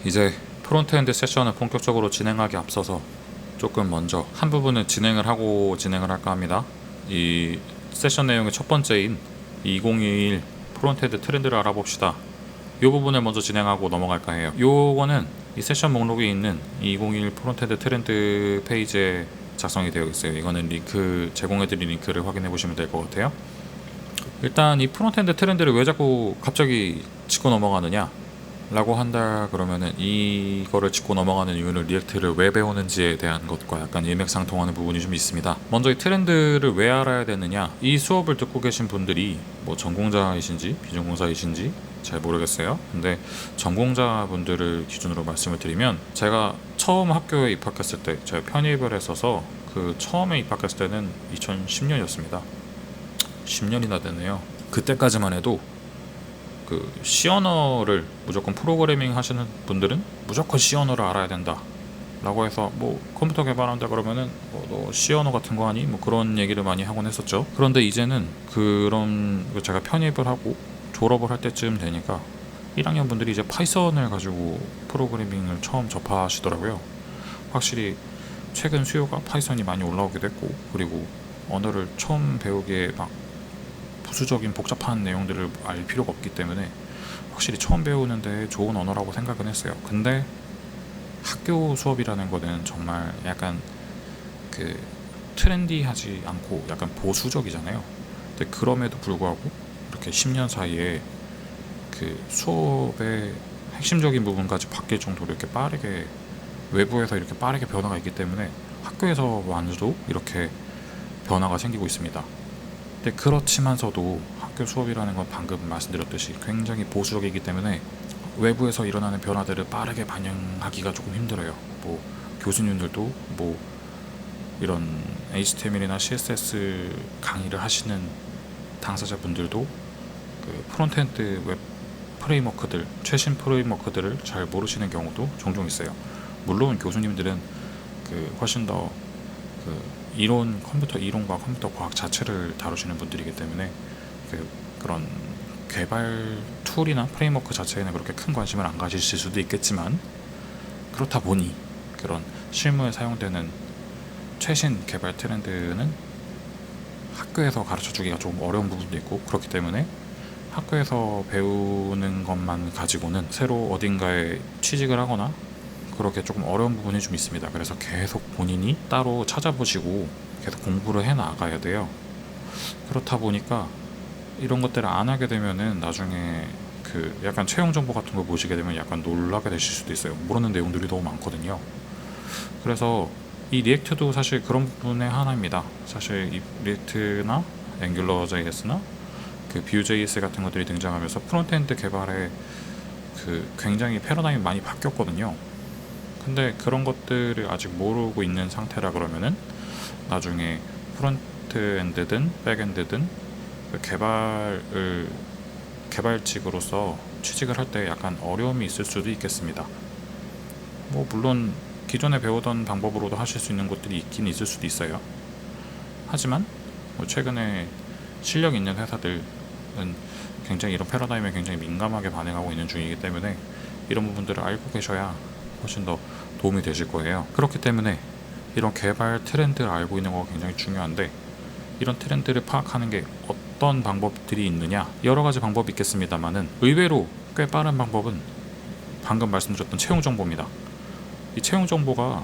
이제 프론트엔드 세션을 본격적으로 진행하기 앞서서 조금 먼저 한 부분을 진행을 할까 합니다. 이 세션 내용의 첫 번째인 2021 프론트엔드 트렌드를 알아봅시다. 이 부분을 먼저 진행하고 넘어갈까 해요. 요거는 이 세션 목록에 있는 2021 프론트엔드 트렌드 페이지에 작성이 되어 있어요. 이거는 링크 제공해드린 링크를 확인해 보시면 될 것 같아요. 일단 이 프론트엔드 트렌드를 왜 자꾸 갑자기 짚고 넘어가느냐 라고 한다 그러면은 이거를 짚고 넘어가는 이유는 리액트를 왜 배우는지에 대한 것과 약간 일맥상통하는 부분이 좀 있습니다. 먼저 이 트렌드를 왜 알아야 되느냐, 이 수업을 듣고 계신 분들이 뭐 전공자이신지 비전공자이신지 잘 모르겠어요. 근데 전공자 분들을 기준으로 말씀을 드리면, 제가 처음 학교에 입학했을 때 제가 편입을 했어서 그 처음에 입학했을 때는 2010년이었습니다 10년이나 되네요. 그때까지만 해도 그 C 언어를 무조건 프로그래밍 하시는 분들은 무조건 C 언어를 알아야 된다 라고 해서 뭐 컴퓨터 개발한다 그러면은 너 C 언어 같은 거 하니? 뭐 그런 얘기를 많이 하곤 했었죠. 그런데 이제는 그런, 제가 편입을 하고 졸업을 할 때쯤 되니까 1학년 분들이 이제 파이썬을 가지고 프로그래밍을 처음 접하시더라고요. 확실히 최근 수요가 파이썬이 많이 올라오기도 했고, 그리고 언어를 처음 배우기에 막 부수적인 복잡한 내용들을 알 필요가 없기 때문에 확실히 처음 배우는데 좋은 언어라고 생각은 했어요. 근데 학교 수업이라는 거는 정말 약간 그 트렌디하지 않고 약간 보수적이잖아요. 근데 그럼에도 불구하고 이렇게 10년 사이에 그 수업의 핵심적인 부분까지 바뀔 정도로 이렇게 빠르게, 외부에서 이렇게 빠르게 변화가 있기 때문에 학교에서 완주도 이렇게 변화가 생기고 있습니다. 근데 그렇지만서도 학교 수업이라는 건 방금 말씀드렸듯이 굉장히 보수적이기 때문에 외부에서 일어나는 변화들을 빠르게 반영하기가 조금 힘들어요. 뭐 교수님들도 뭐 이런 HTML이나 CSS 강의를 하시는 당사자분들도 그 프론트엔드 웹 프레임워크들, 최신 프레임워크들을 잘 모르시는 경우도 종종 있어요. 물론 교수님들은 그 훨씬 더 그 컴퓨터 이론과 컴퓨터 과학 자체를 다루시는 분들이기 때문에 그런 개발 툴이나 프레임워크 자체에는 그렇게 큰 관심을 안 가지실 수도 있겠지만, 그렇다 보니 그런 실무에 사용되는 최신 개발 트렌드는 학교에서 가르쳐주기가 조금 어려운 부분도 있고, 그렇기 때문에 학교에서 배우는 것만 가지고는 새로 어딘가에 취직을 하거나 그렇게 조금 어려운 부분이 좀 있습니다. 그래서 계속 본인이 따로 찾아보시고 계속 공부를 해 나가야 돼요. 그렇다 보니까 이런 것들을 안 하게 되면은 나중에 그 약간 채용 정보 같은 걸 보시게 되면 약간 놀라게 되실 수도 있어요. 모르는 내용들이 너무 많거든요. 그래서 이 리액트도 사실 그런 부분의 하나입니다. 사실 이 리액트나 앵귤러 JS나 그 Vue.js 같은 것들이 등장하면서 프론트엔드 개발에 그 굉장히 패러다임이 많이 바뀌었거든요. 근데 그런 것들을 아직 모르고 있는 상태라 그러면은 나중에 프론트엔드든 백엔드든 개발직으로서 취직을 할 때 약간 어려움이 있을 수도 있겠습니다. 뭐 물론 기존에 배우던 방법으로도 하실 수 있는 것들이 있긴 있을 수도 있어요. 하지만 뭐 최근에 실력 있는 회사들은 굉장히 이런 패러다임에 굉장히 민감하게 반응하고 있는 중이기 때문에 이런 부분들을 알고 계셔야 훨씬 더 도움이 되실 거예요. 그렇기 때문에 이런 개발 트렌드를 알고 있는 거 굉장히 중요한데, 이런 트렌드를 파악하는 게 어떤 방법들이 있느냐, 여러 가지 방법이 있겠습니다만은 의외로 꽤 빠른 방법은 방금 말씀드렸던 채용 정보입니다. 이 채용 정보가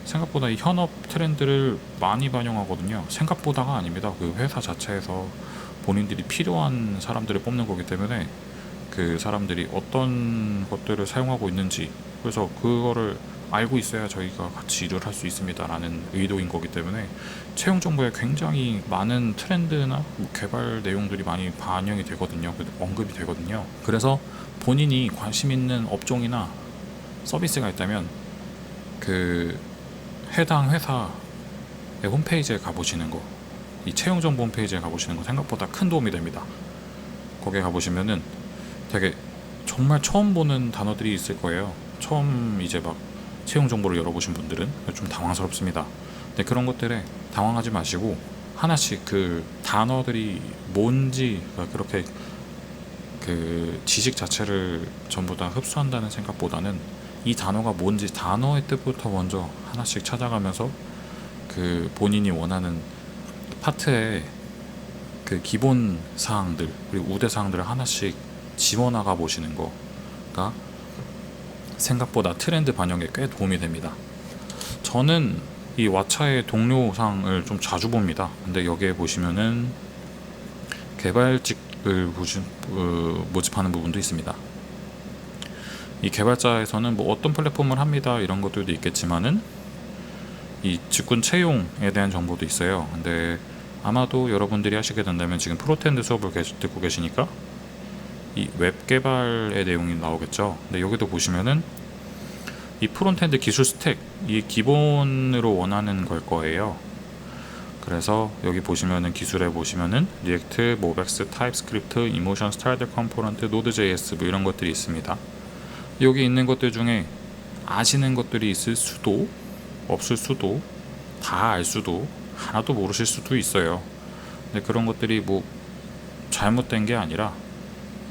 생각보다 이 현업 트렌드를 많이 반영하거든요. 생각보다가 아닙니다. 그 회사 자체에서 본인들이 필요한 사람들을 뽑는 거기 때문에 그 사람들이 어떤 것들을 사용하고 있는지, 그래서 그거를 알고 있어야 저희가 같이 일을 할 수 있습니다 라는 의도인 거기 때문에 채용 정보에 굉장히 많은 트렌드나 개발 내용들이 많이 반영이 되거든요. 언급이 되거든요. 그래서 본인이 관심 있는 업종이나 서비스가 있다면 그 해당 회사의 홈페이지에 가보시는 거, 이 채용 정보 홈페이지에 가보시는 거 생각보다 큰 도움이 됩니다. 거기에 가보시면은 되게 정말 처음 보는 단어들이 있을 거예요. 처음 이제 막 채용 정보를 열어보신 분들은 좀 당황스럽습니다. 근데 그런 것들에 당황하지 마시고 하나씩 그 단어들이 뭔지 그렇게 그 지식 자체를 전부 다 흡수한다는 생각보다는 이 단어가 뭔지 단어의 뜻부터 먼저 하나씩 찾아가면서 그 본인이 원하는 파트의 그 기본 사항들 그리고 우대 사항들을 하나씩 집어나가 보시는 거가 생각보다 트렌드 반영에 꽤 도움이 됩니다. 저는 이 왓챠의 동료상을 좀 자주 봅니다. 근데 여기에 보시면은 개발직을 모집하는 부분도 있습니다. 이 개발자에서는 뭐 어떤 플랫폼을 합니다 이런 것들도 있겠지만은 이 직군 채용에 대한 정보도 있어요. 근데 아마도 여러분들이 하시게 된다면 지금 프론트엔드 수업을 듣고 계시니까 이 웹 개발의 내용이 나오겠죠. 근데 여기도 보시면은 이 프론트엔드 기술 스택 이 기본으로 원하는 걸 거예요. 그래서 여기 보시면은 기술에 보시면은 리액트, 모백스, 타입스크립트, 이모션, 스타일드 컴포넌트, 노드.js 뭐 이런 것들이 있습니다. 여기 있는 것들 중에 아시는 것들이 있을 수도 없을 수도 다 알 수도 하나도 모르실 수도 있어요. 근데 그런 것들이 뭐 잘못된 게 아니라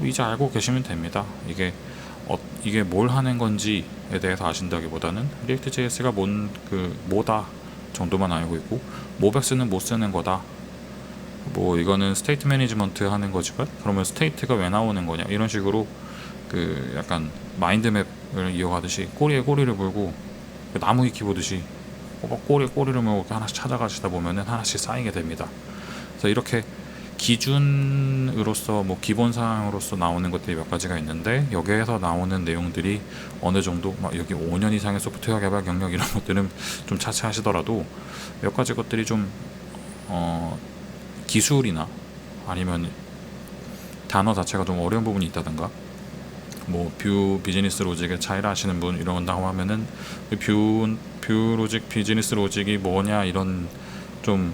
이제 알고 계시면 됩니다. 이게 뭘 하는 건지에 대해서 아신다기보다는 리액트.js가 뭐다 정도만 알고 있고 모백스는 못 쓰는 거다. 뭐 이거는 스테이트 매니지먼트 하는 거지만 그러면 스테이트가 왜 나오는 거냐 이런 식으로 그 약간 마인드맵을 이어가듯이 꼬리에 꼬리를 물고 나무 위키 보듯이 꼬리에 꼬리를 물고 하나씩 찾아가시다 보면은 하나씩 쌓이게 됩니다. 그래서 이렇게 기준으로서 뭐 기본 사항으로서 나오는 것들이 몇 가지가 있는데 여기에서 나오는 내용들이 어느 정도 막 여기 5년 이상의 소프트웨어 개발 경력 이런 것들은 좀 차치하시더라도 몇 가지 것들이 좀 기술이나 아니면 단어 자체가 좀 어려운 부분이 있다든가 뭐 뷰 비즈니스 로직의 차이를 아시는 분 이런 건다고 하면은 뷰 로직 비즈니스 로직이 뭐냐 이런 좀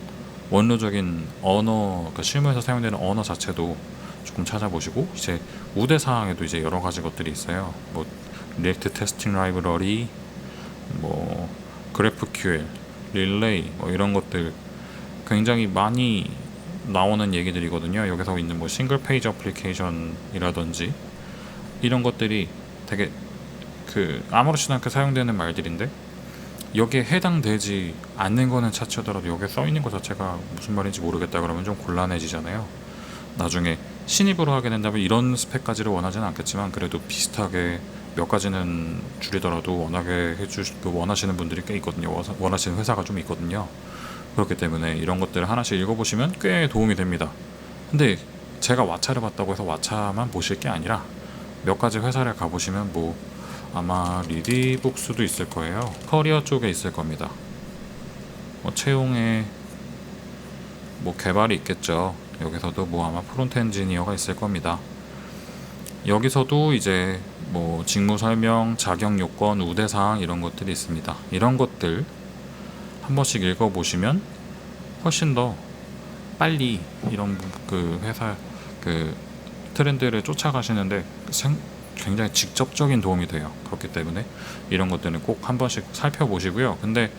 원로적인 언어 그러니까 실무에서 사용되는 언어 자체도 조금 찾아보시고 이제 우대 사항에도 이제 여러 가지 것들이 있어요. 뭐 리액트 테스팅 라이브러리 뭐 GraphQL 릴레이 뭐 이런 것들 굉장히 많이 나오는 얘기들이거든요. 여기서 있는 뭐 싱글 페이지 어플리케이션이라든지 이런 것들이 되게 그 아무렇지도 않게 사용되는 말들인데 여기에 해당되지 않는 거는 차치하더라도 여기에 써있는 것 자체가 무슨 말인지 모르겠다 그러면 좀 곤란해지잖아요. 나중에 신입으로 하게 된다면 이런 스펙까지를 원하지는 않겠지만 그래도 비슷하게 몇 가지는 줄이더라도 원하게 원하시는 분들이 꽤 있거든요. 원하시는 회사가 좀 있거든요. 그렇기 때문에 이런 것들을 하나씩 읽어보시면 꽤 도움이 됩니다. 근데 제가 왓챠를 봤다고 해서 왓챠만 보실 게 아니라 몇 가지 회사를 가보시면 뭐 아마 리디북스도 있을 거예요. 커리어 쪽에 있을 겁니다. 뭐 채용에 뭐 개발이 있겠죠. 여기서도 뭐 아마 프론트 엔지니어가 있을 겁니다. 여기서도 이제 뭐 직무 설명, 자격 요건, 우대 사항 이런 것들이 있습니다. 이런 것들 한 번씩 읽어보시면 훨씬 더 빨리 이런 그 회사 그 트렌드를 쫓아가시는데 굉장히 직접적인 도움이 돼요. 그렇기 때문에 이런 것들은 꼭 한 번씩 살펴보시고요. 근데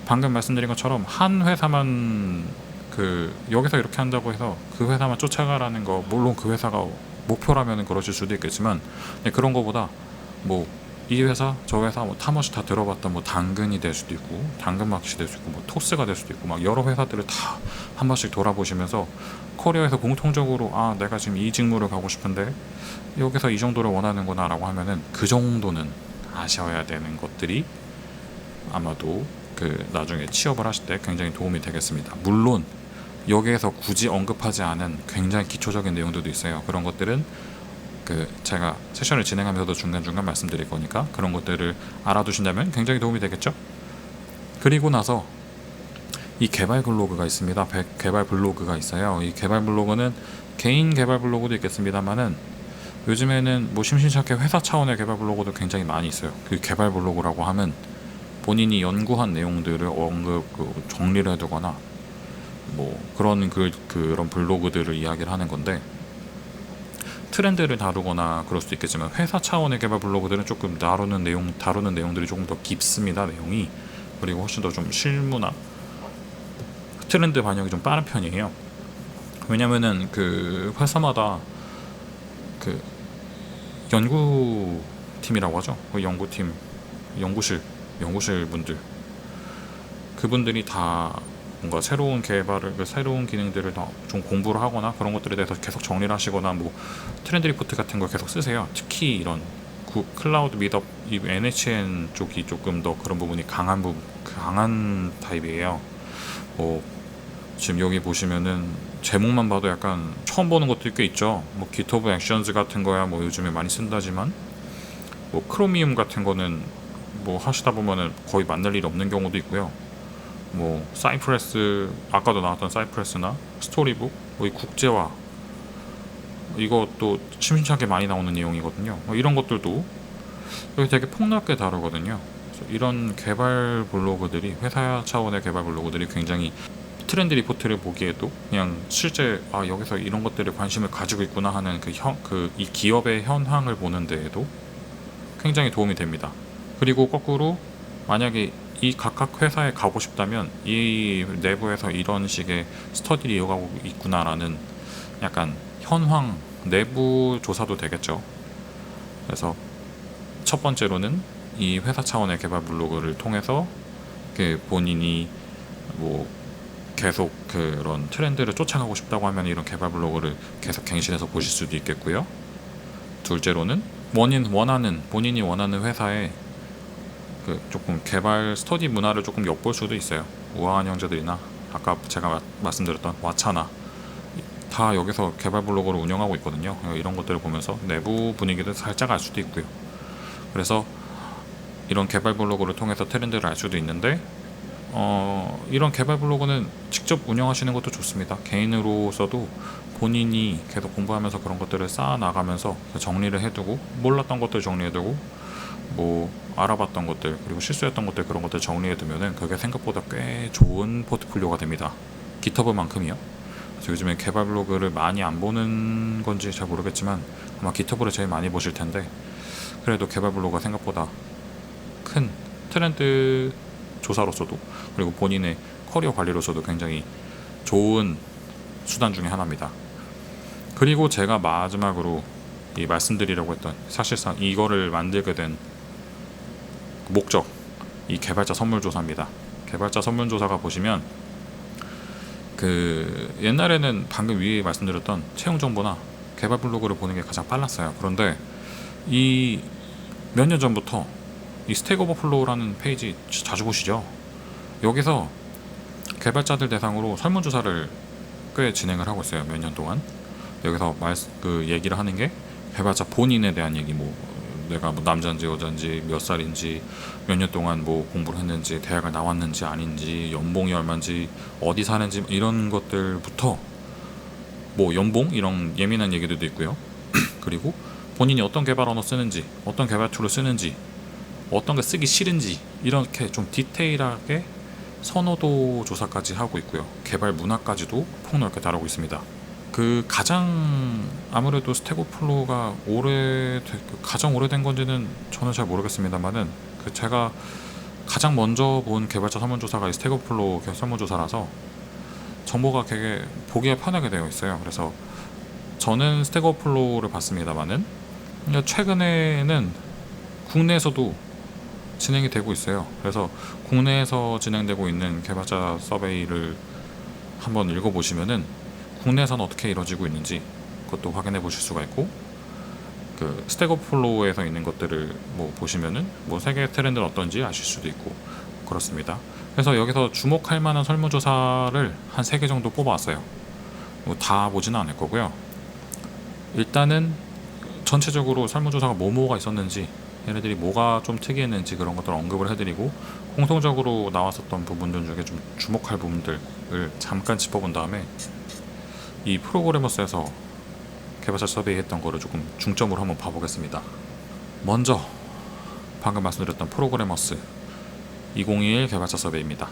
방금 말씀드린 것처럼 한 회사만 그 여기서 이렇게 한다고 해서 그 회사만 쫓아가라는 거 물론 그 회사가 목표라면 그러실 수도 있겠지만 그런 거보다 뭐 이 회사 저 회사 뭐 타머시 다 들어봤던 뭐 당근이 될 수도 있고 당근마켓이 될 수 있고 뭐 토스가 될 수도 있고 막 여러 회사들을 다 한 번씩 돌아보시면서 코리아에서 공통적으로 아 내가 지금 이 직무를 가고 싶은데 여기서 이 정도를 원하는구나 라고 하면은 그 정도는 아셔야 되는 것들이 아마도 그 나중에 취업을 하실 때 굉장히 도움이 되겠습니다. 물론 여기에서 굳이 언급하지 않은 굉장히 기초적인 내용들도 있어요. 그런 것들은 그 제가 세션을 진행하면서도 중간중간 말씀드릴 거니까 그런 것들을 알아두신다면 굉장히 도움이 되겠죠. 그리고 나서 이 개발 블로그가 있습니다. 개발 블로그가 있어요. 이 개발 블로그는 개인 개발 블로그도 있겠습니다만은 요즘에는 뭐 심심찮게 회사 차원의 개발 블로그도 굉장히 많이 있어요. 그 개발 블로그라고 하면 본인이 연구한 내용들을 정리를 해두거나 뭐 그런 그런 블로그들을 이야기를 하는 건데 트렌드를 다루거나 그럴 수도 있겠지만 회사 차원의 개발 블로그들은 조금 다루는 내용들이 조금 더 깊습니다. 내용이 그리고 훨씬 더 좀 실무나 트렌드 반영이 좀 빠른 편이에요. 왜냐면은 그 회사마다 그 연구팀이라고 하죠. 그 연구팀, 연구실 분들, 그분들이 다 뭔가 새로운 개발을, 새로운 기능들을 좀 공부를 하거나 그런 것들에 대해서 계속 정리를 하시거나 뭐 트렌드 리포트 같은 걸 계속 쓰세요. 특히 이런 클라우드 미드업, 이 NHN 쪽이 조금 더 그런 부분이 강한 타입이에요. 뭐 지금 여기 보시면은 제목만 봐도 약간 처음 보는 것도 꽤 있죠. 뭐 GitHub 액션즈 같은 거야 뭐 요즘에 많이 쓴다지만, 뭐 크로미움 같은 거는 뭐 하시다 보면은 거의 만날 일이 없는 경우도 있고요. 뭐 사이프레스, 아까도 나왔던 사이프레스나 스토리북, 뭐 이 국제화, 이것도 심심찮게 많이 나오는 내용이거든요. 뭐 이런 것들도 여기 되게 폭넓게 다루거든요. 그래서 이런 개발 블로그들이, 회사 차원의 개발 블로그들이 굉장히 트렌드 리포트를 보기에도 그냥 실제 여기서 이런 것들에 관심을 가지고 있구나 하는 이 기업의 현황을 보는 데에도 굉장히 도움이 됩니다. 그리고 거꾸로 만약에 이 각각 회사에 가고 싶다면 이 내부에서 이런 식의 스터디를 이어가고 있구나라는 약간 현황, 내부 조사도 되겠죠. 그래서 첫 번째로는 이 회사 차원의 개발 블로그를 통해서 본인이 뭐 계속 그런 트렌드를 쫓아가고 싶다고 하면 이런 개발 블로그를 계속 갱신해서 보실 수도 있겠고요. 둘째로는 본인이 원하는 회사에 조금 개발 스터디 문화를 조금 엿볼 수도 있어요. 우아한 형제들이나 아까 제가 말씀드렸던 왓챠나 다 여기서 개발 블로그를 운영하고 있거든요. 이런 것들을 보면서 내부 분위기도 살짝 알 수도 있고요. 그래서 이런 개발 블로그를 통해서 트렌드를 알 수도 있는데, 이런 개발 블로그는 직접 운영하시는 것도 좋습니다. 개인으로서도 본인이 계속 공부하면서 그런 것들을 쌓아 나가면서 정리를 해두고, 몰랐던 것들 정리해두고, 뭐 알아봤던 것들, 그리고 실수했던 것들, 그런 것들 정리해두면은 그게 생각보다 꽤 좋은 포트폴리오가 됩니다. 기터브만큼이요. 그래서 요즘에 개발 블로그를 많이 안 보는 건지 잘 모르겠지만 아마 기터브를 제일 많이 보실 텐데, 그래도 개발 블로그가 생각보다 큰 트렌드 조사로서도, 그리고 본인의 커리어 관리로서도 굉장히 좋은 수단 중에 하나입니다. 그리고 제가 마지막으로 말씀드리려고 했던, 사실상 이거를 만들게 된 목적, 이 개발자 선물조사입니다. 개발자 선물조사가 보시면 옛날에는 방금 위에 말씀드렸던 채용 정보나 개발 블로그를 보는 게 가장 빨랐어요. 그런데 이 몇 년 전부터 이 스택 오버플로우라는 페이지 자주 보시죠. 여기서 개발자들 대상으로 설문조사를 꽤 진행을 하고 있어요. 몇 년 동안. 여기서 얘기를 하는 게 개발자 본인에 대한 얘기, 뭐 내가 뭐 남자인지 여자인지, 몇 살인지, 몇 년 동안 뭐 공부를 했는지, 대학을 나왔는지 아닌지, 연봉이 얼마인지, 어디 사는지, 이런 것들부터 뭐 연봉, 이런 예민한 얘기들도 있고요. 그리고 본인이 어떤 개발 언어 쓰는지, 어떤 개발 툴을 쓰는지, 어떤 게 쓰기 싫은지, 이렇게 좀 디테일하게 선호도 조사까지 하고 있고요. 개발 문화까지도 폭넓게 다루고 있습니다. 가장 아무래도 스택 오버플로우가 가장 오래된 건지는 저는 잘 모르겠습니다만은, 제가 가장 먼저 본 개발자 설문조사가 이 스택 오버플로우 설문조사라서 정보가 되게 보기에 편하게 되어 있어요. 그래서 저는 스택 오버플로우를 봤습니다만은, 최근에는 국내에서도 진행이 되고 있어요. 그래서 국내에서 진행되고 있는 개발자 서베이를 한번 읽어보시면은 국내에서는 어떻게 이루어지고 있는지 그것도 확인해 보실 수가 있고, 스택 오버플로우에서 있는 것들을 뭐 보시면은 뭐 세계 트렌드는 어떤지 아실 수도 있고 그렇습니다. 그래서 여기서 주목할 만한 설문조사를 한 3개 정도 뽑아왔어요. 뭐 다 보지는 않을 거고요. 일단은 전체적으로 설문조사가 뭐가 있었는지, 얘네들이 뭐가 좀 특이했는지 그런 것들을 언급을 해드리고, 공통적으로 나왔었던 부분들 중에 좀 주목할 부분들을 잠깐 짚어본 다음에 이 프로그래머스에서 개발자 서베이 했던 거를 조금 중점으로 한번 봐보겠습니다. 먼저 방금 말씀드렸던 프로그래머스 2021 개발자 서베이입니다.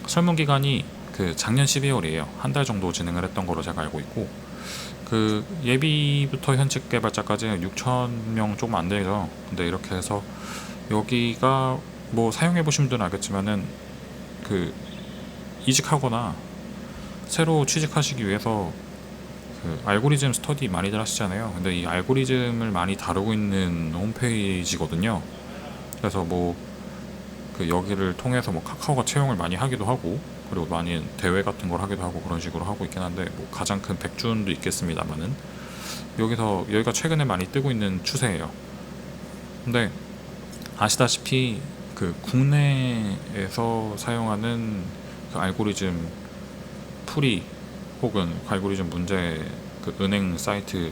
설문 기간이 작년 12월이에요. 한 달 정도 진행을 했던 거로 제가 알고 있고, 예비부터 현직 개발자까지 6,000명 조금 안 되죠. 근데 이렇게 해서 여기가 뭐 사용해 보신 분들은 알겠지만은 이직하거나 새로 취직하시기 위해서 그 알고리즘 스터디 많이들 하시잖아요. 근데 이 알고리즘을 많이 다루고 있는 홈페이지거든요. 그래서 뭐 그 여기를 통해서 뭐 카카오가 채용을 많이 하기도 하고, 그리고 많이 대회 같은 걸 하기도 하고 그런 식으로 하고 있긴 한데, 뭐 가장 큰 백준도 있겠습니다만은 여기가 최근에 많이 뜨고 있는 추세예요. 근데 아시다시피 그 국내에서 사용하는 그 알고리즘 풀이 혹은 알고리즘 문제 그 은행 사이트를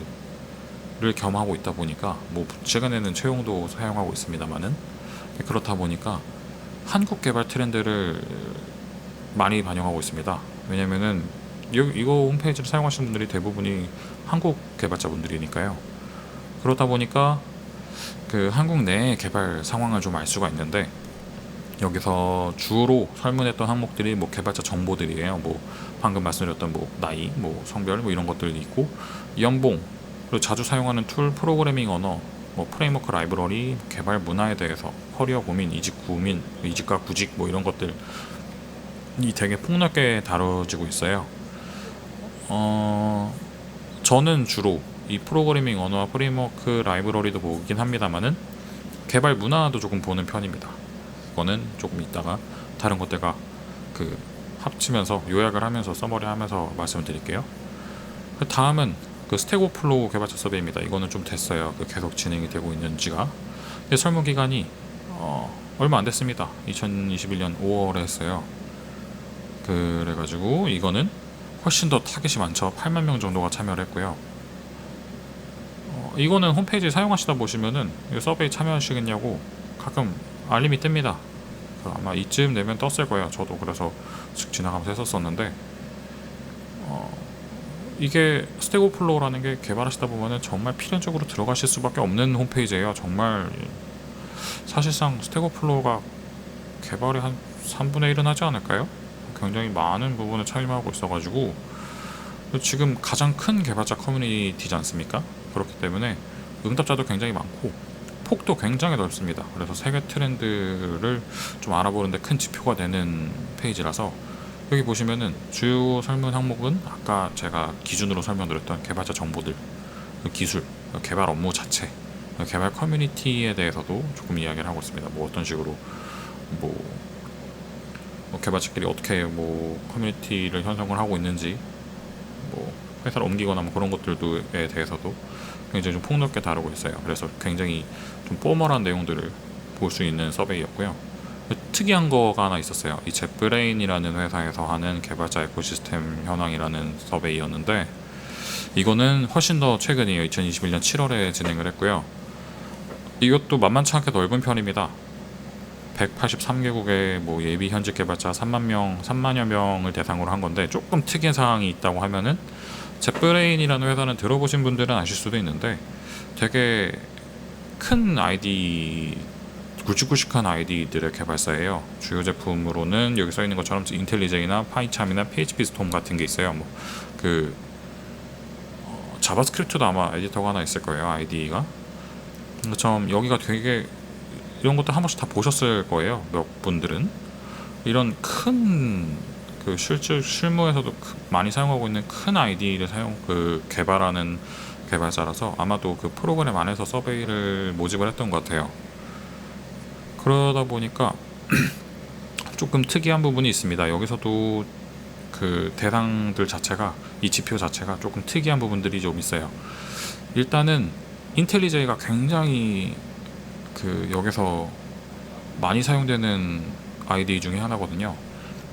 겸하고 있다 보니까, 뭐 최근에는 채용도 사용하고 있습니다만은, 그렇다 보니까 한국 개발 트렌드를 많이 반영하고 있습니다. 왜냐면은 이거 홈페이지를 사용하시는 분들이 대부분이 한국 개발자분들이니까요. 그렇다 보니까 그 한국 내 개발 상황을 좀 알 수가 있는데, 여기서 주로 설문했던 항목들이 뭐 개발자 정보들이에요. 뭐 방금 말씀드렸던 뭐 나이, 뭐 성별, 뭐 이런 것들이 있고, 연봉, 그리고 자주 사용하는 툴, 프로그래밍 언어, 뭐 프레임워크 라이브러리, 개발 문화에 대해서, 커리어 고민, 이직 고민, 이직과 구직, 뭐 이런 것들이 되게 폭넓게 다뤄지고 있어요. 저는 주로 이 프로그래밍 언어와 프레임워크 라이브러리도 보긴 합니다만은, 개발 문화도 조금 보는 편입니다. 이거는 조금 이따가 다른 것들과 그 합치면서 요약을 하면서 서머리 하면서 말씀을 드릴게요. 그 다음은 그 스택 오버플로우 개발자 서베이입니다. 이거는 좀 됐어요. 그 계속 진행이 되고 있는지가. 설문 기간이 얼마 안 됐습니다. 2021년 5월에 했어요. 그래가지고 이거는 훨씬 더 타겟이 많죠. 8만 명 정도가 참여를 했고요. 이거는 홈페이지 사용하시다 보시면은 서베이 참여하시겠냐고 가끔 알림이 뜹니다. 아마 이쯤 되면 떴을 거예요. 저도 그래서 슥 지나가면서 했었었는데, 이게 스택 오버플로우라는 게 개발하시다 보면은 정말 필연적으로 들어가실 수밖에 없는 홈페이지예요. 정말 사실상 스택 오버플로우가 개발의 한 3분의 1은 하지 않을까요? 굉장히 많은 부분을 차임하고 있어가지고, 지금 가장 큰 개발자 커뮤니티지 않습니까? 그렇기 때문에 응답자도 굉장히 많고 폭도 굉장히 넓습니다. 그래서 세계 트렌드를 좀 알아보는데 큰 지표가 되는 페이지라서, 여기 보시면은 주요 설문 항목은 아까 제가 기준으로 설명드렸던 개발자 정보들, 기술, 개발 업무 자체, 개발 커뮤니티에 대해서도 조금 이야기를 하고 있습니다. 뭐 어떤 식으로 뭐 개발자끼리 어떻게 뭐 커뮤니티를 형성을 하고 있는지, 뭐 회사를 옮기거나 뭐 그런 것들에 대해서도 굉장히 좀 폭넓게 다루고 있어요. 그래서 굉장히 좀 포멀한 내용들을 볼 수 있는 서베이였고요. 특이한 거가 하나 있었어요. 이 젯브레인이라는 회사에서 하는 개발자 에코시스템 현황이라는 서베이였는데, 이거는 훨씬 더 최근이에요. 2021년 7월에 진행을 했고요. 이것도 만만치 않게 넓은 편입니다. 183개국의 뭐 예비 현직 개발자 3만여 명을 대상으로 한 건데, 조금 특이한 사항이 있다고 하면은, 젯브레인이라는 회사는 들어보신 분들은 아실 수도 있는데, 되게 큰 아이디, 굵직굵직한 아이디들의 개발사예요. 주요 제품으로는 여기 써 있는 것처럼 인텔리제이나 파이참이나 PHP 스톰 같은 게 있어요. 뭐 그 자바스크립트도 아마 에디터가 하나 있을 거예요. 아이디가. 처럼 여기가 되게 이런 것들 한 번씩 다 보셨을 거예요. 몇 분들은 이런 큰 그 실무에서도 많이 사용하고 있는 큰 아이디를 개발하는 개발자라서, 아마도 그 프로그램 안에서 서베이를 모집을 했던 것 같아요. 그러다 보니까 조금 특이한 부분이 있습니다. 여기서도 그 대상들 자체가, 이 지표 자체가 조금 특이한 부분들이 좀 있어요. 일단은 인텔리제이가 굉장히 그 여기서 많이 사용되는 아이디 중에 하나거든요.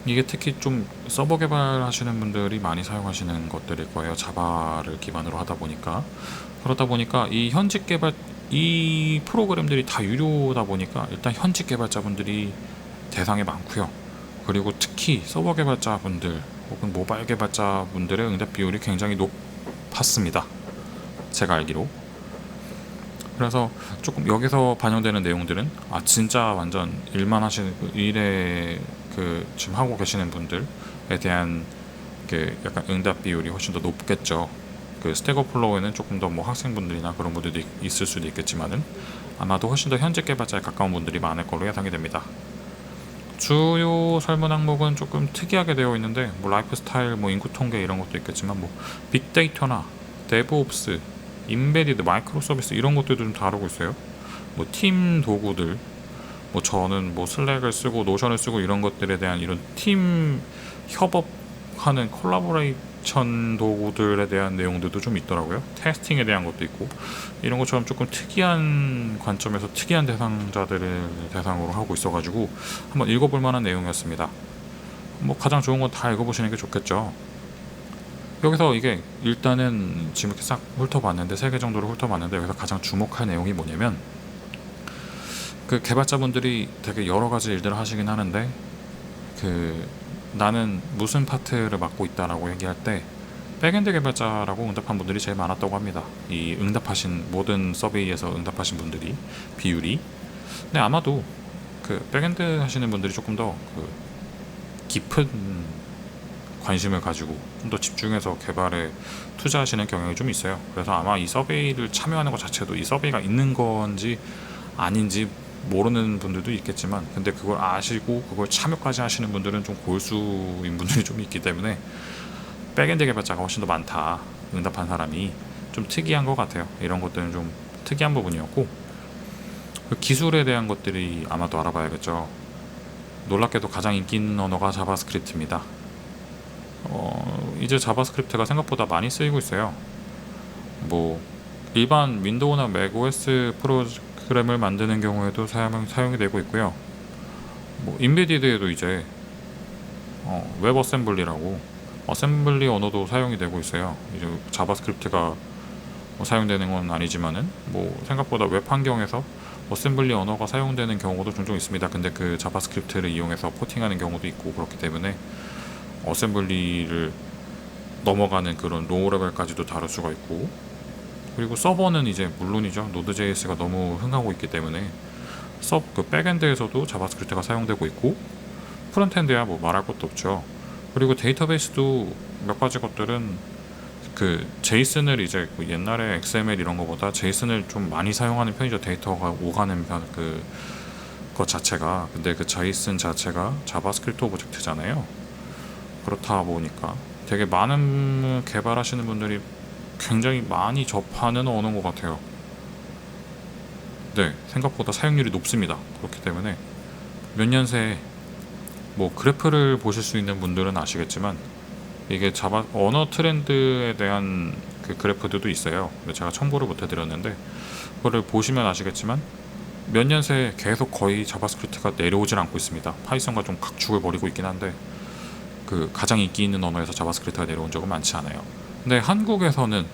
이게 특히 좀 서버 개발하시는 분들이 많이 사용하시는 것들일 거예요. 자바를 기반으로 하다 보니까. 그러다 보니까 이 프로그램들이 다 유료다 보니까 일단 현직 개발자분들이 대상에 많고요. 그리고 특히 서버 개발자분들 혹은 모바일 개발자분들의 응답 비율이 굉장히 높았습니다. 제가 알기로. 그래서 조금 여기서 반영되는 내용들은, 진짜 완전 일만 하시는, 일에 지금 하고 계시는 분들에 대한 그 약간 응답 비율이 훨씬 더 높겠죠. 그 스택 오버플로우에는 조금 더 뭐 학생분들이나 그런 분들도 있을 수도 있겠지만은, 아마도 훨씬 더 현직 개발자에 가까운 분들이 많을 걸로 예상이 됩니다. 주요 설문 항목은 조금 특이하게 되어 있는데 뭐 라이프 스타일, 뭐 인구 통계 이런 것도 있겠지만 뭐 빅데이터나 데브옵스, 인베디드, 마이크로 서비스 이런 것들도 좀 다루고 있어요. 뭐 팀 도구들, 뭐 저는 뭐 슬랙을 쓰고 노션을 쓰고 이런 것들에 대한 이런 팀 협업하는 콜라보레이션 도구들에 대한 내용들도 좀 있더라고요. 테스팅에 대한 것도 있고 이런 것처럼 조금 특이한 관점에서 특이한 대상자들을 대상으로 하고 있어가지고 한번 읽어볼 만한 내용이었습니다. 뭐 가장 좋은 건 다 읽어보시는 게 좋겠죠. 여기서 이게 일단은 지금 이렇게 싹 훑어봤는데 3개 정도로 훑어봤는데 여기서 가장 주목할 내용이 뭐냐면 그 개발자분들이 되게 여러 가지 일들을 하시긴 하는데 그 나는 무슨 파트를 맡고 있다라고 얘기할 때 백엔드 개발자라고 응답한 분들이 제일 많았다고 합니다. 이 응답하신 모든 서베이에서 응답하신 분들이 비율이. 근데 아마도 그 백엔드 하시는 분들이 조금 더 그 깊은 관심을 가지고 좀 더 집중해서 개발에 투자하시는 경향이 좀 있어요. 그래서 아마 이 서베이를 참여하는 것 자체도 이 서베이가 있는 건지 아닌지 모르는 분들도 있겠지만 근데 그걸 아시고 그걸 참여까지 하시는 분들은 좀 골수인 분들이 좀 있기 때문에 백엔드 개발자가 훨씬 더 많다. 응답한 사람이 좀 특이한 것 같아요. 이런 것들은 좀 특이한 부분이었고 그 기술에 대한 것들이 아마도 알아봐야겠죠. 놀랍게도 가장 인기 있는 언어가 자바스크립트입니다. 이제 자바스크립트가 생각보다 많이 쓰이고 있어요. 뭐 일반 윈도우나 맥OS 프로그램을 만드는 경우에도 사용이 되고 있고요. 뭐 인베디드에도 이제 웹 어셈블리라고 어셈블리 언어도 사용이 되고 있어요. 이제 자바스크립트가 뭐 사용되는 건 아니지만은 뭐 생각보다 웹 환경에서 어셈블리 언어가 사용되는 경우도 종종 있습니다. 근데 그 자바스크립트를 이용해서 포팅하는 경우도 있고 그렇기 때문에 어셈블리를 넘어가는 그런 로우 레벨까지도 다룰 수가 있고 그리고 서버는 이제 물론이죠. 노드.js가 너무 흥하고 있기 때문에 그 백엔드에서도 자바스크립트가 사용되고 있고 프론트엔드야 뭐 말할 것도 없죠. 그리고 데이터베이스도 몇 가지 것들은 그 제이슨을 이제 그 옛날에 XML 이런 거보다 제이슨을 좀 많이 사용하는 편이죠. 데이터가 오가는 것 자체가. 근데 그 제이슨 자체가 자바스크립트 오브젝트잖아요. 그렇다 보니까 되게 많은 개발하시는 분들이 굉장히 많이 접하는 언어인 것 같아요. 네, 생각보다 사용률이 높습니다. 그렇기 때문에 몇 년 새에 뭐 그래프를 보실 수 있는 분들은 아시겠지만 이게 자바 언어 트렌드에 대한 그 그래프들도 있어요. 제가 첨부를 못 해드렸는데 그거를 보시면 아시겠지만 몇 년 새에 계속 거의 자바스크립트가 내려오질 않고 있습니다. 파이썬과 좀 각축을 벌이고 있긴 한데 그 가장 인기 있는 언어에서 자바스크립트가 내려온 적은 많지 않아요. 근데 한국에서는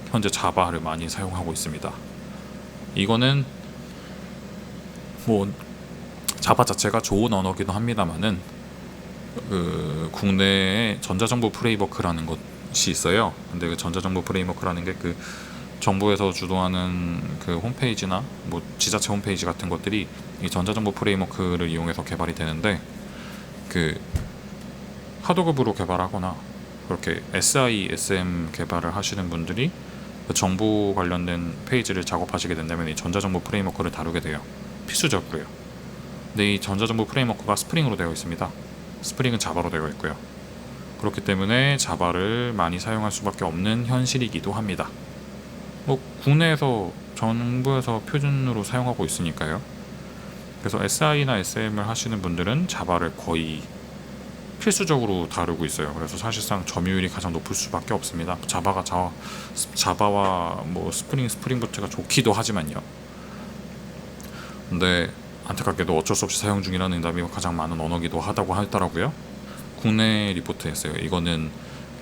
현재 자바를 많이 사용하고 있습니다. 이거는 뭐 자바 자체가 좋은 언어기도 합니다만은 그 국내에 전자정부 프레임워크라는 것이 있어요. 근데 그 전자정부 프레임워크라는 게 그 정부에서 주도하는 그 홈페이지나 뭐 지자체 홈페이지 같은 것들이 이 전자정부 프레임워크를 이용해서 개발이 되는데 그 하도급으로 개발하거나 그렇게 SISM 개발을 하시는 분들이 그 정부 관련된 페이지를 작업하시게 된다면 이 전자정부 프레임워크를 다루게 돼요. 필수적으로요. 근데 이 전자정부 프레임워크가 스프링으로 되어 있습니다. 스프링은 자바로 되어 있고요. 그렇기 때문에 자바를 많이 사용할 수밖에 없는 현실이기도 합니다. 뭐 국내에서 정부에서 표준으로 사용하고 있으니까요. 그래서 SI나 SM을 하시는 분들은 자바를 거의 필수적으로 다루고 있어요. 그래서 사실상 점유율이 가장 높을 수밖에 없습니다. 자바와 뭐 스프링부트가 좋기도 하지만요. 근데 안타깝게도 어쩔 수 없이 사용 중이라는 응답이 가장 많은 언어기도 하다고 하더라고요. 국내 리포트였어요. 이거는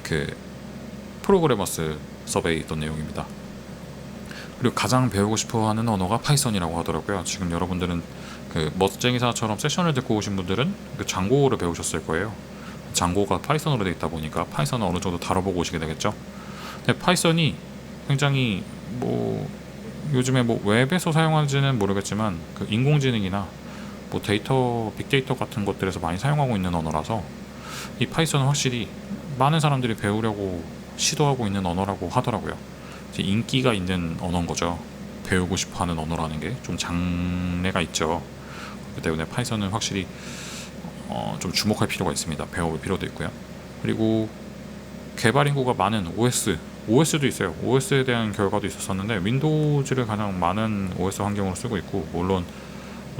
그 프로그래머스 서베이 있던 내용입니다. 그리고 가장 배우고 싶어하는 언어가 파이썬이라고 하더라고요. 지금 여러분들은 그 멋쟁이사처럼 세션을 듣고 오신 분들은 그 장고를 배우셨을 거예요. 장고가 파이썬으로 되어 있다 보니까 파이썬을 어느 정도 다뤄보고 오시게 되겠죠. 근데 파이썬이 굉장히 뭐 요즘에 뭐 웹에서 사용하는지는 모르겠지만 그 인공지능이나 뭐 빅데이터 같은 것들에서 많이 사용하고 있는 언어라서 이 파이썬은 확실히 많은 사람들이 배우려고 시도하고 있는 언어라고 하더라고요. 이제 인기가 있는 언어인 거죠. 배우고 싶어하는 언어라는 게 좀 장래가 있죠. 그렇기 때문에 파이썬은 확실히 좀 주목할 필요가 있습니다. 배워볼 필요도 있고요. 그리고 개발 인구가 많은 OS도 있어요. OS에 대한 결과도 있었었는데 윈도우즈를 가장 많은 OS 환경으로 쓰고 있고, 물론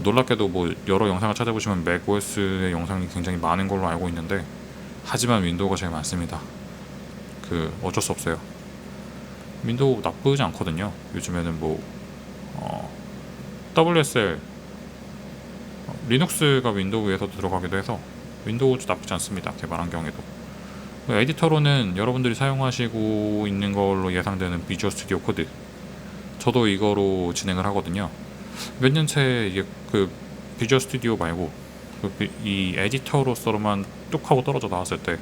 놀랍게도 뭐 여러 영상을 찾아보시면 맥 OS의 영상이 굉장히 많은 걸로 알고 있는데, 하지만 윈도우가 제일 많습니다. 어쩔 수 없어요. 윈도우 나쁘지 않거든요. 요즘에는 뭐 WSL 리눅스가 윈도우에서 들어가기도 해서 윈도우도 나쁘지 않습니다. 개발 환경에도. 에디터로는 여러분들이 사용하시고 있는 걸로 예상되는 비주얼 스튜디오 코드, 저도 이거로 진행을 하거든요. 몇 년째 이게 비주얼 스튜디오 말고 이 에디터로서로만 뚝 하고 떨어져 나왔을 때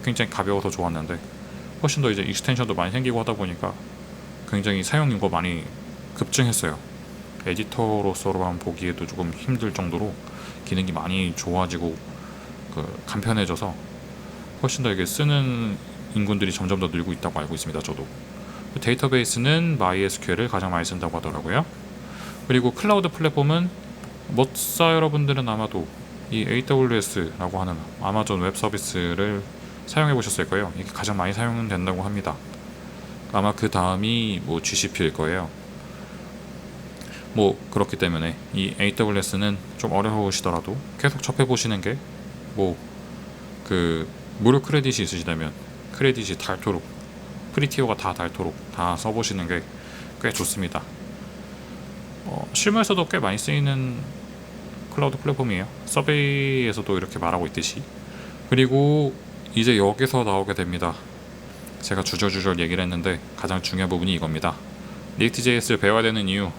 굉장히 가벼워서 좋았는데, 훨씬 더 이제 익스텐션도 많이 생기고 하다 보니까 굉장히 사용 인구가 많이 급증했어요. 에디터로서로만 보기에도 조금 힘들 정도로 기능이 많이 좋아지고 간편해져서 훨씬 더 이게 쓰는 인군들이 점점 더 늘고 있다고 알고 있습니다. 저도. 데이터베이스는 MySQL을 가장 많이 쓴다고 하더라고요. 그리고 클라우드 플랫폼은 머싸 여러분들은 아마도 이 AWS라고 하는 아마존 웹 서비스를 사용해 보셨을 거예요. 이게 가장 많이 사용된다고 합니다. 아마 그 다음이 뭐 GCP일 거예요. 뭐 그렇기 때문에 이 AWS는 좀 어려우시더라도 계속 접해 보시는 게, 뭐 무료 크레딧이 있으시다면 크레딧이 닳도록, 프리티어가 다 닳도록 다 써보시는 게 꽤 좋습니다. 실무에서도 꽤 많이 쓰이는 클라우드 플랫폼이에요. 서베이에서도 이렇게 말하고 있듯이. 그리고 이제 여기서 나오게 됩니다. 제가 주저주저 얘기를 했는데 가장 중요한 부분이 이겁니다. React.js를 배워야 되는 이유,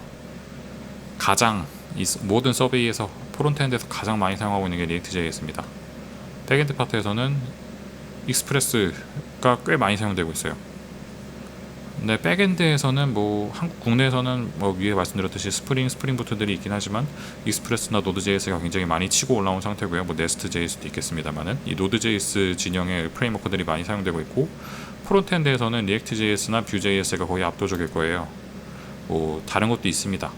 모든 서베이에서 프론트엔드에서 가장 많이 사용하고 있는 게 React.js입니다. 백엔드 파트에서는 익스프레스가 꽤 많이 사용되고 있어요. 근데 백엔드에서는 뭐 한국 국내에서는 뭐 위에 말씀드렸듯이 스프링부트들이 있긴 하지만 익스프레스나 노드.js가 굉장히 많이 치고 올라온 상태고요. 뭐 네스트.js도 있겠습니다만은 이 노드.js 진영의 프레임워크들이 많이 사용되고 있고, 프론트엔드에서는 리액트.js나 뷰.js가 거의 압도적일 거예요. 뭐 다른 것도 있습니다.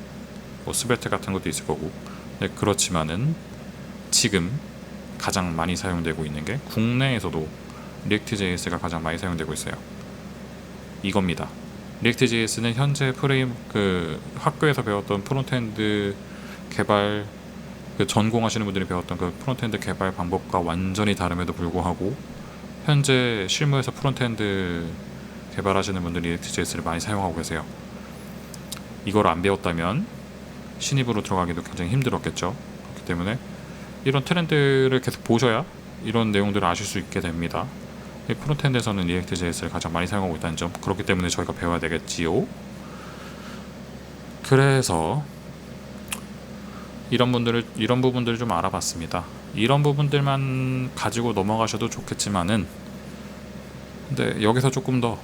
뭐 스베트 같은 것도 있을 거고. 네, 그렇지만은 지금 가장 많이 사용되고 있는 게 국내에서도 리액트.js가 가장 많이 사용되고 있어요. 이겁니다. 리액트.js는 현재 학교에서 배웠던 프론트엔드 개발, 전공하시는 분들이 배웠던 프론트엔드 개발 방법과 완전히 다름에도 불구하고 현재 실무에서 프론트엔드 개발하시는 분들이 리액트.js를 많이 사용하고 계세요. 이걸 안 배웠다면 신입으로 들어가기도 굉장히 힘들었겠죠. 그렇기 때문에 이런 트렌드를 계속 보셔야 이런 내용들을 아실 수 있게 됩니다. 프론트엔드에서는 React.js를 가장 많이 사용하고 있다는 점, 그렇기 때문에 저희가 배워야 되겠지요. 그래서 이런 부분들을 좀 알아봤습니다. 이런 부분들만 가지고 넘어가셔도 좋겠지만은, 근데 여기서 조금 더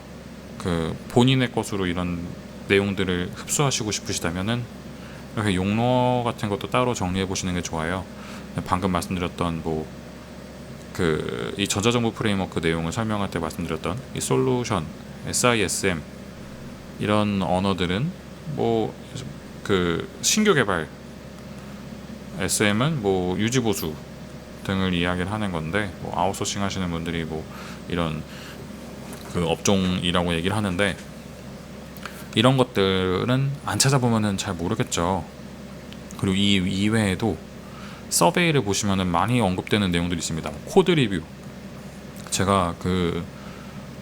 본인의 것으로 이런 내용들을 흡수하시고 싶으시다면은 이렇게 용어 같은 것도 따로 정리해 보시는 게 좋아요. 방금 말씀드렸던 이 전자정보 프레임워크 내용을 설명할 때 말씀드렸던 이 솔루션, SISM 이런 언어들은 신규 개발, SM은 유지 보수 등을 이야기를 하는 건데, 아웃소싱 하시는 분들이 이런 업종이라고 얘기를 하는데, 이런 것들은 안 찾아보면은 잘 모르겠죠. 그리고 이 이외에도 서베이를 보시면은 많이 언급되는 내용들이 있습니다. 코드 리뷰, 제가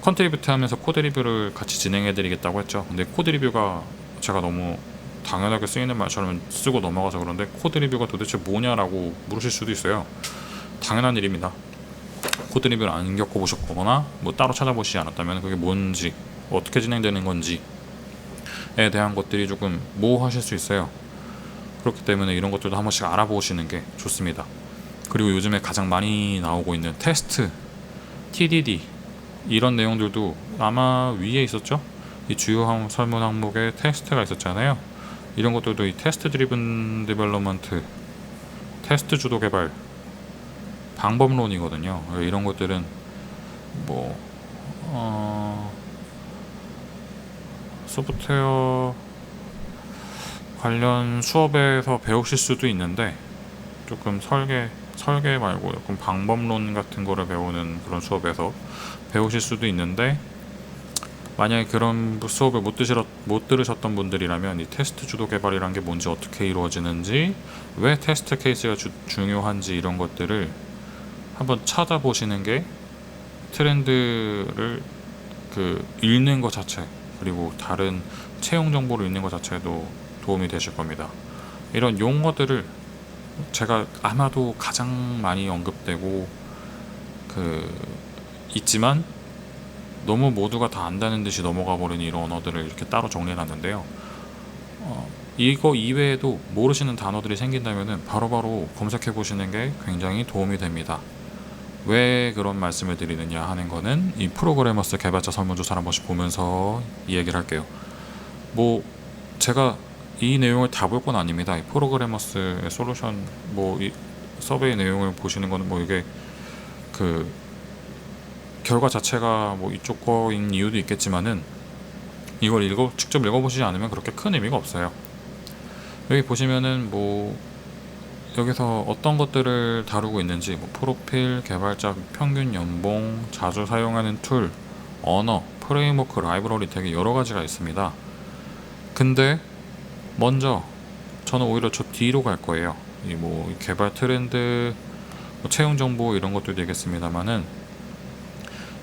컨트리뷰트 하면서 코드 리뷰를 같이 진행해 드리겠다고 했죠. 근데 코드 리뷰가 제가 너무 당연하게 쓰이는 말처럼 쓰고 넘어가서 그런데, 코드 리뷰가 도대체 뭐냐라고 물으실 수도 있어요. 당연한 일입니다. 코드 리뷰를 안 겪어보셨거나 따로 찾아보시지 않았다면 그게 뭔지, 어떻게 진행되는 건지에 대한 것들이 조금 모호하실 수 있어요. 그렇기 때문에 이런 것들도 한 번씩 알아보시는 게 좋습니다. 그리고 요즘에 가장 많이 나오고 있는 테스트, TDD 이런 내용들도 아마 위에 있었죠? 이 주요 설문 항목에 테스트가 있었잖아요. 이런 것들도 이 테스트 드리븐 디벨롭먼트, 테스트 주도 개발 방법론이거든요. 이런 것들은 소프트웨어 관련 수업에서 배우실 수도 있는데, 조금 설계 설계 말고 약간 방법론 같은 거를 배우는 그런 수업에서 배우실 수도 있는데, 만약에 그런 수업을 못 들으셨던 분들이라면 이 테스트 주도 개발이란 게 뭔지, 어떻게 이루어지는지, 왜 테스트 케이스가 중요한지 이런 것들을 한번 찾아보시는 게 트렌드를 읽는 것 자체, 그리고 다른 채용 정보를 읽는 것 자체도 도움이 되실 겁니다. 이런 용어들을 제가 아마도 가장 많이 언급되고 있지만 너무 모두가 다 안다는 듯이 넘어가 버린 이런 언어들을 이렇게 따로 정리해 놨는데요. 이거 이외에도 모르시는 단어들이 생긴다면 바로바로 검색해 보시는 게 굉장히 도움이 됩니다. 왜 그런 말씀을 드리느냐 하는 거는 이 프로그래머스 개발자 설문조사를 한 번씩 보면서 이 얘기를 할게요. 뭐 제가 이 내용을 다 볼 건 아닙니다. 이 프로그래머스의 솔루션 이 서베이 내용을 보시는 거는 이게 결과 자체가 이쪽 거인 이유도 있겠지만은 이걸 직접 읽어보시지 않으면 그렇게 큰 의미가 없어요. 여기 보시면은 여기서 어떤 것들을 다루고 있는지, 프로필, 개발자 평균 연봉, 자주 사용하는 툴, 언어, 프레임워크, 라이브러리 되게 여러 가지가 있습니다. 근데 먼저 저는 오히려 저 뒤로 갈 거예요. 이 개발 트렌드, 채용 정보 이런 것도 되겠습니다만은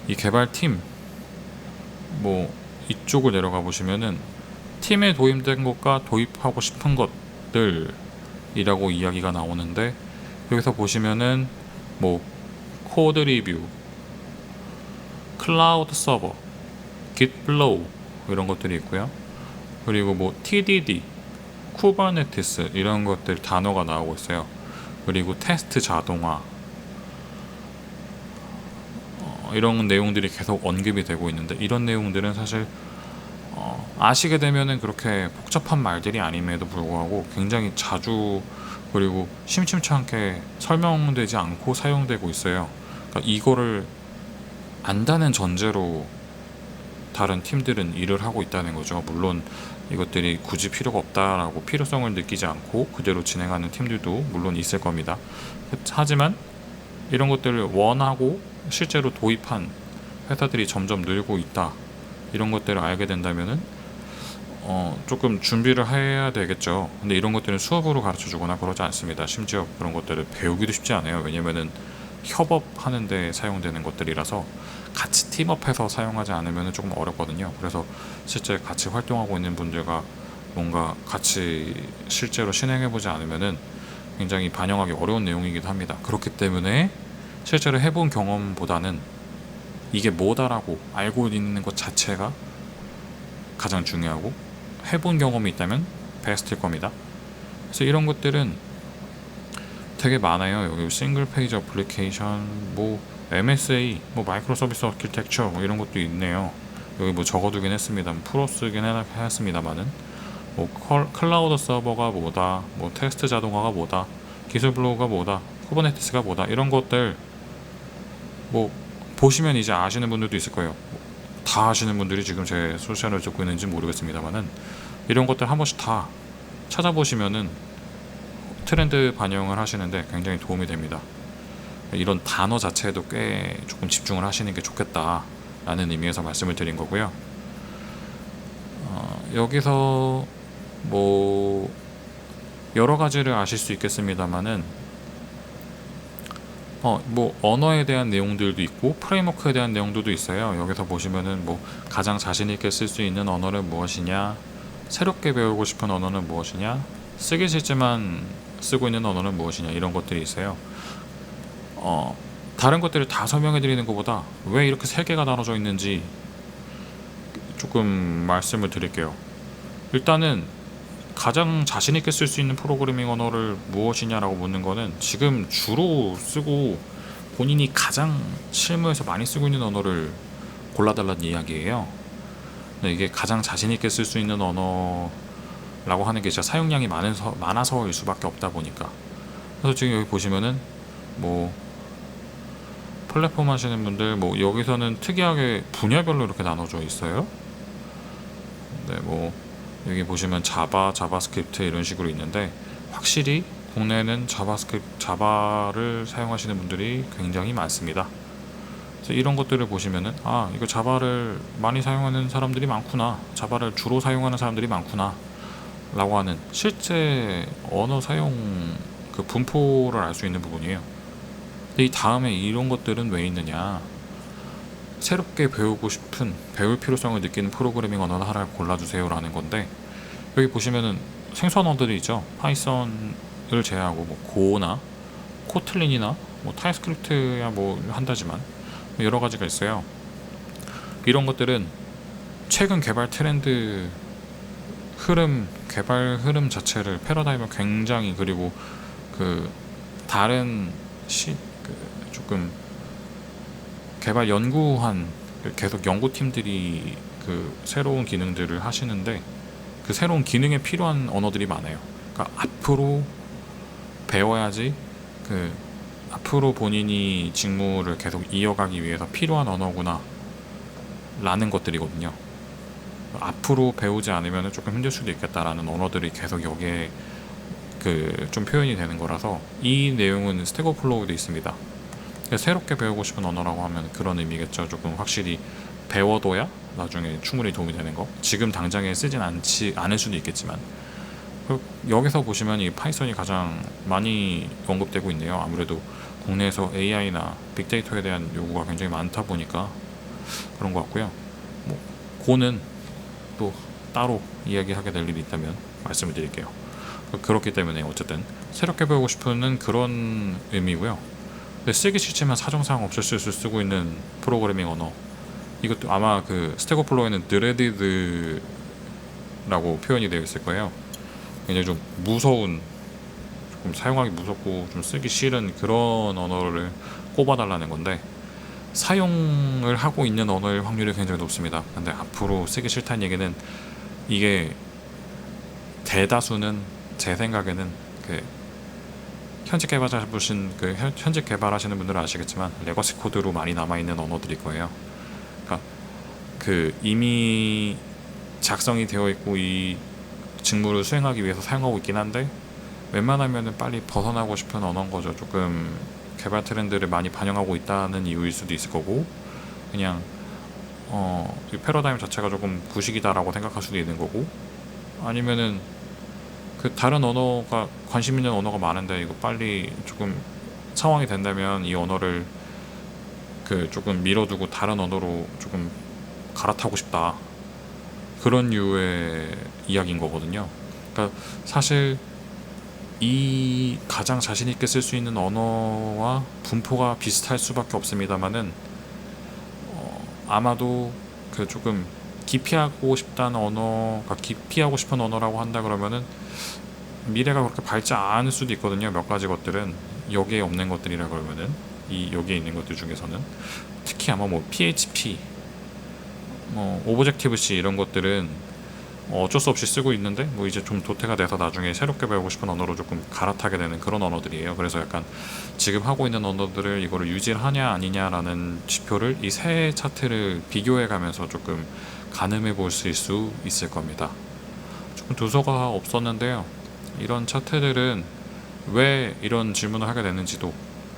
이 개발팀 이쪽을 내려가 보시면은 팀에 도입된 것과 도입하고 싶은 것들이라고 이야기가 나오는데, 여기서 보시면은 코드 리뷰, 클라우드 서버, 깃플로우 이런 것들이 있고요. 그리고 TDD, 쿠버네티스 이런 것들 단어가 나오고 있어요. 그리고 테스트 자동화, 이런 내용들이 계속 언급이 되고 있는데, 이런 내용들은 사실 아시게 되면은 그렇게 복잡한 말들이 아님에도 불구하고 굉장히 자주, 그리고 심심치 않게 설명되지 않고 사용되고 있어요. 그러니까 이거를 안다는 전제로 다른 팀들은 일을 하고 있다는 거죠. 물론 이것들이 굳이 필요가 없다라고 필요성을 느끼지 않고 그대로 진행하는 팀들도 물론 있을 겁니다. 하지만 이런 것들을 원하고 실제로 도입한 회사들이 점점 늘고 있다, 이런 것들을 알게 된다면은 조금 준비를 해야 되겠죠. 근데 이런 것들은 수업으로 가르쳐 주거나 그러지 않습니다. 심지어 그런 것들을 배우기도 쉽지 않아요. 왜냐면은 협업하는 데 사용되는 것들이라서 같이 팀업해서 사용하지 않으면 조금 어렵거든요. 그래서 실제 같이 활동하고 있는 분들과 뭔가 같이 실제로 실행해보지 않으면은 굉장히 반영하기 어려운 내용이기도 합니다. 그렇기 때문에 실제로 해본 경험보다는 이게 뭐다라고 알고 있는 것 자체가 가장 중요하고, 해본 경험이 있다면 베스트일 겁니다. 그래서 이런 것들은 되게 많아요. 여기 싱글 페이지 어플리케이션, MSA, 마이크로 서비스 아키텍처 이런 것도 있네요. 여기 적어두긴 했습니다. 풀어 쓰긴 했습니다만은 클라우드 서버가 뭐다, 테스트 자동화가 뭐다, 기술 블로그가 뭐다, 쿠버네티스가 뭐다, 이런 것들 보시면 이제 아시는 분들도 있을 거예요. 다 아시는 분들이 지금 제 소셜을 듣고 있는지 모르겠습니다만은 이런 것들 한 번씩 다 찾아보시면은 트렌드 반영을 하시는데 굉장히 도움이 됩니다. 이런 단어 자체에도 꽤 조금 집중을 하시는 게 좋겠다라는 의미에서 말씀을 드린 거고요. 여기서 여러 가지를 아실 수 있겠습니다만은 언어에 대한 내용들도 있고 프레임워크에 대한 내용들도 있어요. 여기서 보시면은 가장 자신 있게 쓸 수 있는 언어는 무엇이냐, 새롭게 배우고 싶은 언어는 무엇이냐, 쓰기 싫지만 쓰고 있는 언어는 무엇이냐, 이런 것들이 있어요. 다른 것들을 다 설명해 드리는 것보다 왜 이렇게 3개가 나눠져 있는지 조금 말씀을 드릴게요. 일단은 가장 자신 있게 쓸 수 있는 프로그래밍 언어를 무엇이냐라고 묻는 거는 지금 주로 쓰고 본인이 가장 실무에서 많이 쓰고 있는 언어를 골라달라는 이야기예요. 근데 이게 가장 자신 있게 쓸 수 있는 언어라고 하는 게 진짜 사용량이 많아서일 수밖에 없다 보니까. 그래서 지금 여기 보시면은 플랫폼 하시는 분들 여기서는 특이하게 분야별로 이렇게 나눠져 있어요. 네, 여기 보시면 자바, 자바스크립트 이런 식으로 있는데 확실히 국내에는 자바를 사용하시는 분들이 굉장히 많습니다. 그래서 이런 것들을 보시면은 이거 자바를 많이 사용하는 사람들이 많구나, 자바를 주로 사용하는 사람들이 많구나 라고 하는 실제 언어 사용 그 분포를 알 수 있는 부분이에요. 근데 이 다음에 이런 것들은 왜 있느냐, 새롭게 배울 필요성을 느끼는 프로그래밍 언어를 하나 골라주세요 라는 건데, 여기 보시면은 생소한 언어들이 있죠. 파이썬을 제외하고 뭐 고나 코틀린이나 뭐 타입스크립트야 뭐 한다지만 여러 가지가 있어요. 이런 것들은 최근 개발 트렌드 개발 흐름 자체를 패러다임을 굉장히, 그리고 그 다른 조금 개발 연구한 계속 연구팀들이 그 새로운 기능들을 하시는데, 그 새로운 기능에 필요한 언어들이 많아요. 그러니까 앞으로 배워야지, 앞으로 본인이 직무를 계속 이어가기 위해서 필요한 언어구나 라는 것들이거든요. 앞으로 배우지 않으면 조금 힘들 수도 있겠다라는 언어들이 계속 여기에 좀 표현이 되는 거라서, 이 내용은 스택 오버플로우도 있습니다. 새롭게 배우고 싶은 언어라고 하면 그런 의미겠죠. 조금 확실히 배워둬야 나중에 충분히 도움이 되는 거. 지금 당장에 쓰진 않을 수도 있겠지만, 여기서 보시면 이 파이썬이 가장 많이 언급되고 있네요. 아무래도 국내에서 AI나 빅데이터에 대한 요구가 굉장히 많다 보니까 그런 것 같고요. 뭐 고는 또 따로 이야기하게 될 일이 있다면 말씀을 드릴게요. 그렇기 때문에 어쨌든 새롭게 배우고 싶은 그런 의미고요. 근데 쓰기 싫지만 사정상 없을 수 쓰고 있는 프로그래밍 언어, 이것도 아마 스택 오버플로우에는 드레디드라고 표현이 되어 있을 거예요. 굉장히 좀 무서운, 조금 사용하기 무섭고 좀 쓰기 싫은 그런 언어를 꼽아달라는 건데, 사용을 하고 있는 언어일 확률이 굉장히 높습니다. 근데 앞으로 쓰기 싫다는 얘기는, 이게 대다수는 제 생각에는 현직 개발하시는 분들은 아시겠지만 레거시 코드로 많이 남아있는 언어들일 거예요. 그러니까 이미 작성이 되어 있고 이 직무를 수행하기 위해서 사용하고 있긴 한데, 웬만하면 빨리 벗어나고 싶은 언어인 거죠. 조금 개발 트렌드를 많이 반영하고 있다는 이유일 수도 있을 거고, 그냥 이 패러다임 자체가 조금 구식이다라고 생각할 수도 있는 거고, 아니면은 다른 언어가 관심 있는 언어가 많은데 이거 빨리 조금 상황이 된다면 이 언어를 조금 밀어두고 다른 언어로 조금 갈아타고 싶다, 그런 류의 이야기인 거거든요. 그러니까 사실 이 가장 자신 있게 쓸 수 있는 언어와 분포가 비슷할 수밖에 없습니다만은, 아마도 조금 기피하고 싶은 언어라고 한다 그러면은 미래가 그렇게 밝지 않을 수도 있거든요. 몇 가지 것들은 여기에 없는 것들이라 그러면은, 여기에 있는 것들 중에서는 특히 아마 뭐 PHP, 뭐 오브젝티브 C 이런 것들은 어쩔 수 없이 쓰고 있는데, 뭐 이제 좀 도태가 돼서 나중에 새롭게 배우고 싶은 언어로 조금 갈아타게 되는 그런 언어들이에요. 그래서 약간 지금 하고 있는 언어들을 이거를 유지하냐 아니냐라는 지표를 이 세 차트를 비교해 가면서 조금 가늠해 보실 수 있을 겁니다. 조금 두서가 없었는데요. 이런 차트들은 왜 이런 질문을 하게 됐는지도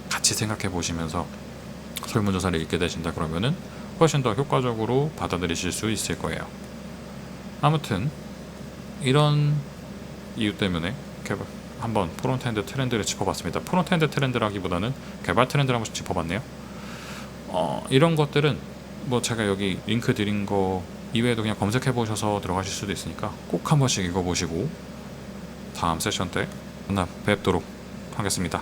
같이 생각해 보시면서 설문조사를 읽게 되신다 그러면은 훨씬 더 효과적으로 받아들이실 수 있을 거예요. 아무튼 이런 이유 때문에 한번 프론트엔드 트렌드를 짚어봤습니다. 프론트엔드 트렌드라기보다는 개발 트렌드를 한번 짚어봤네요. 이런 것들은 뭐 제가 여기 링크 드린 거 이외에도 그냥 검색해 보셔서 들어가실 수도 있으니까 꼭 한 번씩 읽어보시고 다음 세션 때 만나 뵙도록 하겠습니다.